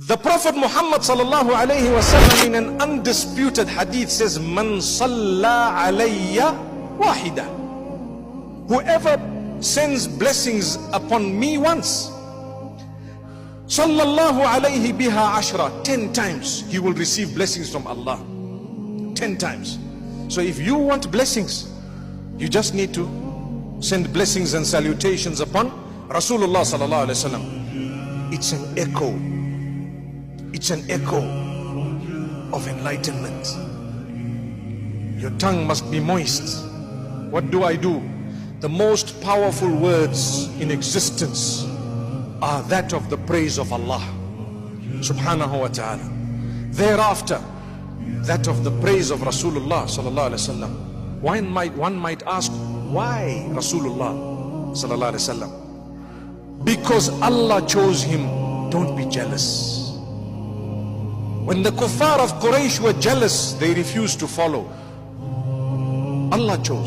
The Prophet Muhammad sallallahu alayhi wasallam in an undisputed hadith says, "Man salla alayya wahida." Whoever sends blessings upon me once, sallallahu alayhi biha ashra, 10 times he will receive blessings from Allah. 10 times. So if you want blessings, you just need to send blessings and salutations upon Rasulullah sallallahu alayhi wasallam. It's an echo. It's an echo of enlightenment. Your tongue must be moist. What do? The most powerful words in existence are that of the praise of Allah subhanahu wa ta'ala. Thereafter, that of the praise of Rasulullah sallallahu alaihi wasallam. One might ask, why Rasulullah sallallahu alaihi wasallam? Because Allah chose him. Don't be jealous. When the kuffar of Quraysh were jealous, they refused to follow. Allah chose.